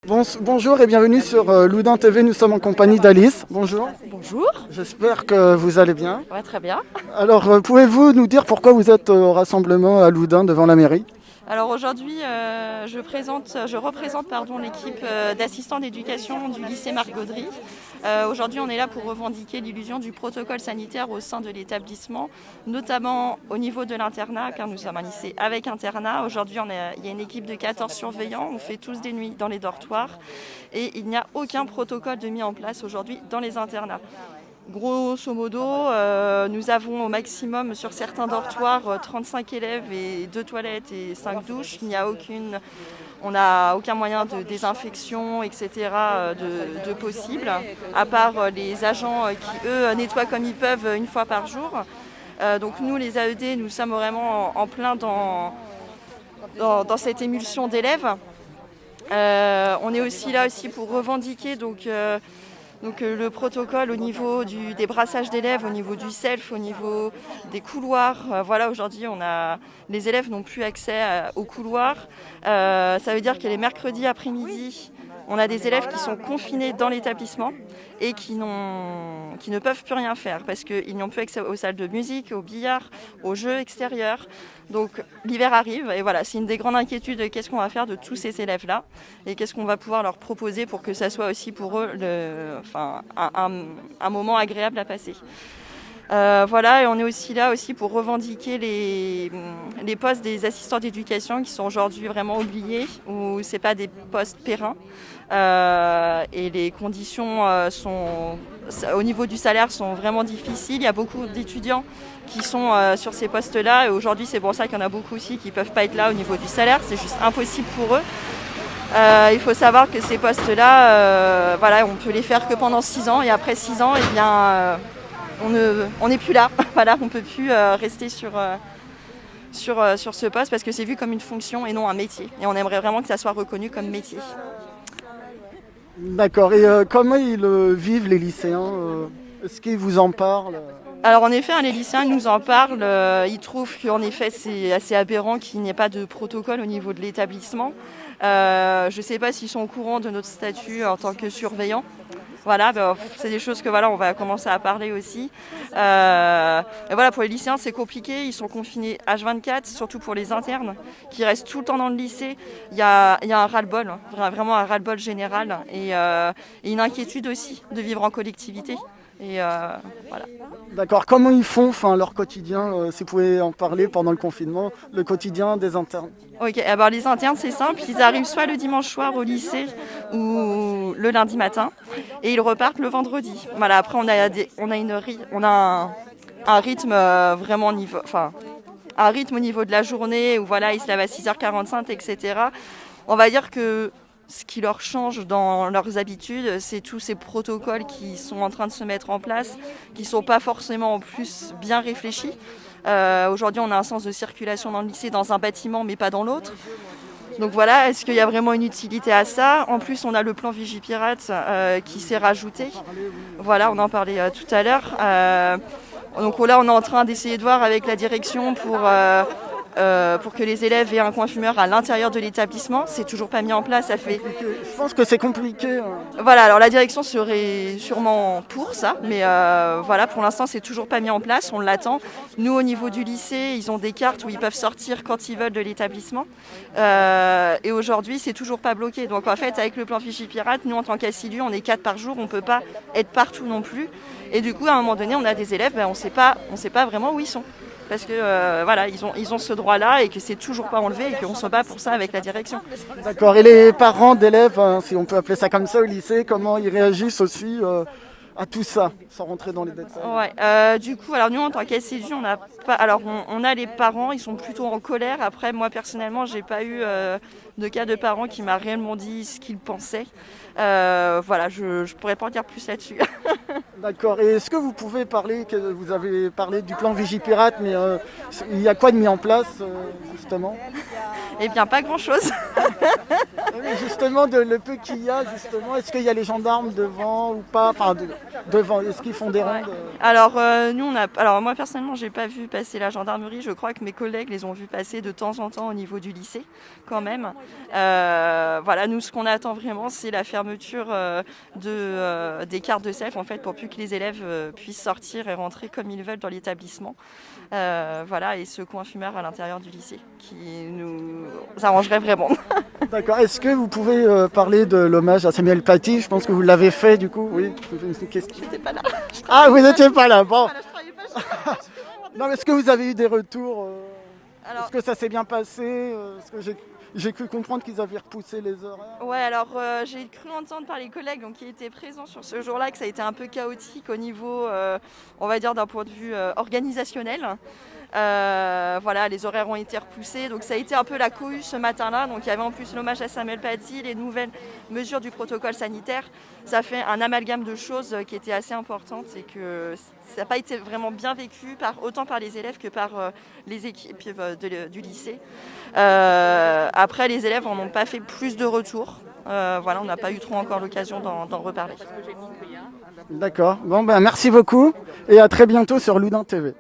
Bonjour et bienvenue sur Loudun TV, nous sommes en compagnie d'Alice. Bonjour. Bonjour. J'espère que vous allez bien. Ouais, très bien. Alors, pouvez-vous nous dire pourquoi vous êtes au rassemblement à Loudun devant la mairie? Alors aujourd'hui, je représente l'équipe d'assistants d'éducation du lycée Marc Gaudry. Aujourd'hui, on est là pour revendiquer l'illusion du protocole sanitaire au sein de l'établissement, notamment au niveau de l'internat, car nous sommes un lycée avec internat. Aujourd'hui, il y a une équipe de 14 surveillants, on fait tous des nuits dans les dortoirs et il n'y a aucun protocole de mis en place aujourd'hui dans les internats. Grosso modo, nous avons au maximum sur certains dortoirs 35 élèves et 2 toilettes et 5 douches. On n'a aucun moyen de désinfection, etc. de possible, à part les agents qui, eux, nettoient comme ils peuvent une fois par jour. Donc nous, les AED, nous sommes vraiment en plein dans cette émulsion d'élèves. On est aussi là pour revendiquer le protocole au niveau des brassages d'élèves, au niveau du self, au niveau des couloirs. Aujourd'hui, les élèves n'ont plus accès aux couloirs. Ça veut dire que les mercredis après-midi, on a des élèves qui sont confinés dans l'établissement et qui ne peuvent plus rien faire parce qu'ils n'ont plus accès aux salles de musique, au billard, aux jeux extérieurs. Donc l'hiver arrive et voilà, c'est une des grandes inquiétudes. Qu'est-ce qu'on va faire de tous ces élèves-là et qu'est-ce qu'on va pouvoir leur proposer pour que ça soit aussi pour eux un moment agréable à passer. Et on est aussi là pour revendiquer les postes des assistants d'éducation qui sont aujourd'hui vraiment oubliés, où c'est pas des postes périns. Et les conditions au niveau du salaire sont vraiment difficiles. Il y a beaucoup d'étudiants qui sont sur ces postes-là et aujourd'hui c'est pour ça qu'il y en a beaucoup aussi qui ne peuvent pas être là au niveau du salaire, c'est juste impossible pour eux. Il faut savoir que ces postes-là, on peut les faire que pendant 6 ans et après 6 ans, on n'est plus là. On ne peut plus rester sur ce poste parce que c'est vu comme une fonction et non un métier. Et on aimerait vraiment que ça soit reconnu comme métier. D'accord. Et comment ils vivent les lycéens Est-ce qu'ils vous en parlent? Alors en effet, les lycéens nous en parlent. Ils trouvent qu'en effet c'est assez aberrant qu'il n'y ait pas de protocole au niveau de l'établissement. Je ne sais pas s'ils sont au courant de notre statut en tant que surveillant. C'est des choses que on va commencer à parler aussi. Pour les lycéens, c'est compliqué. Ils sont confinés H24, surtout pour les internes qui restent tout le temps dans le lycée. Il y a un ras-le-bol, vraiment un ras-le-bol général et une inquiétude aussi de vivre en collectivité. D'accord. Comment ils font leur quotidien, si vous pouvez en parler pendant le confinement, le quotidien des internes? Ok, alors les internes c'est simple, ils arrivent soit le dimanche soir au lycée ou le lundi matin et ils repartent le vendredi. Après on a un rythme vraiment un rythme au niveau de la journée où ils se lèvent à 6h45, etc. On va dire que ce qui leur change dans leurs habitudes, c'est tous ces protocoles qui sont en train de se mettre en place, qui ne sont pas forcément en plus bien réfléchis. Aujourd'hui, on a un sens de circulation dans le lycée, dans un bâtiment, mais pas dans l'autre. Donc est-ce qu'il y a vraiment une utilité à ça? En plus, on a le plan Vigipirate qui s'est rajouté. On en parlait tout à l'heure. Donc là, on est en train d'essayer de voir avec la direction pour que les élèves aient un coin fumeur à l'intérieur de l'établissement. C'est toujours pas mis en place. Je pense que c'est compliqué. Alors la direction serait sûrement pour ça, mais pour l'instant c'est toujours pas mis en place, on l'attend. Nous au niveau du lycée, ils ont des cartes où ils peuvent sortir quand ils veulent de l'établissement. Et aujourd'hui c'est toujours pas bloqué. Donc en fait avec le plan Vigipirate, nous en tant qu'assidus, on est 4 par jour, on peut pas être partout non plus. Et du coup à un moment donné on a des élèves, on sait pas vraiment où ils sont. Parce que ils ont ce droit-là et que c'est toujours pas enlevé et qu'on se bat pour ça avec la direction. D'accord. Et les parents d'élèves, si on peut appeler ça comme ça au lycée, comment ils réagissent aussi à tout ça, sans rentrer dans les détails? Du coup, nous en tant qu'assidus, on a pas. Alors on a les parents, ils sont plutôt en colère. Après, moi personnellement, j'ai pas eu de cas de parents qui m'a réellement dit ce qu'ils pensaient. Je pourrais pas en dire plus là-dessus. D'accord. Et est-ce que vous pouvez parler, que vous avez parlé du plan Vigipirate, mais il y a quoi de mis en place justement? Eh bien, pas grand-chose. Mais justement, le peu qu'il y a, justement, est-ce qu'il y a les gendarmes devant ou pas? Enfin, devant, est-ce qu'ils font des rondes? Alors, alors moi personnellement, j'ai pas vu passer la gendarmerie. Je crois que mes collègues les ont vus passer de temps en temps au niveau du lycée, quand même. Voilà, nous, ce qu'on attend vraiment, c'est la fermeture des cartes de self, en fait, pour plus que les élèves puissent sortir et rentrer comme ils veulent dans l'établissement. Voilà, et ce coin fumeur à l'intérieur du lycée, qui nous arrangerait vraiment. D'accord. Est-ce que vous pouvez parler de l'hommage à Samuel Paty? Je pense que vous l'avez fait, du coup. Oui. Une question. J'étais pas là. Ah, vous n'étiez pas là. Bon. Voilà, je travaillais pas. Non, mais est-ce que vous avez eu des retours? Alors, Est-ce que ça s'est bien passé? Est-ce que j'ai cru comprendre qu'ils avaient repoussé les horaires. ouais, alors j'ai cru entendre par les collègues qui étaient présents sur ce jour-là que ça a été un peu chaotique au niveau, on va dire d'un point de vue organisationnel. Voilà, les horaires ont été repoussés, donc ça a été un peu la cohue ce matin-là. Donc il y avait en plus l'hommage à Samuel Paty, les nouvelles mesures du protocole sanitaire. Ça fait un amalgame de choses qui était assez importante et que ça n'a pas été vraiment bien vécu autant par les élèves que par les équipes du lycée. Après, les élèves n'en ont pas fait plus de retours. Voilà, on n'a pas eu trop encore l'occasion d'en reparler. D'accord. Bon, ben merci beaucoup et à très bientôt sur Loudun TV.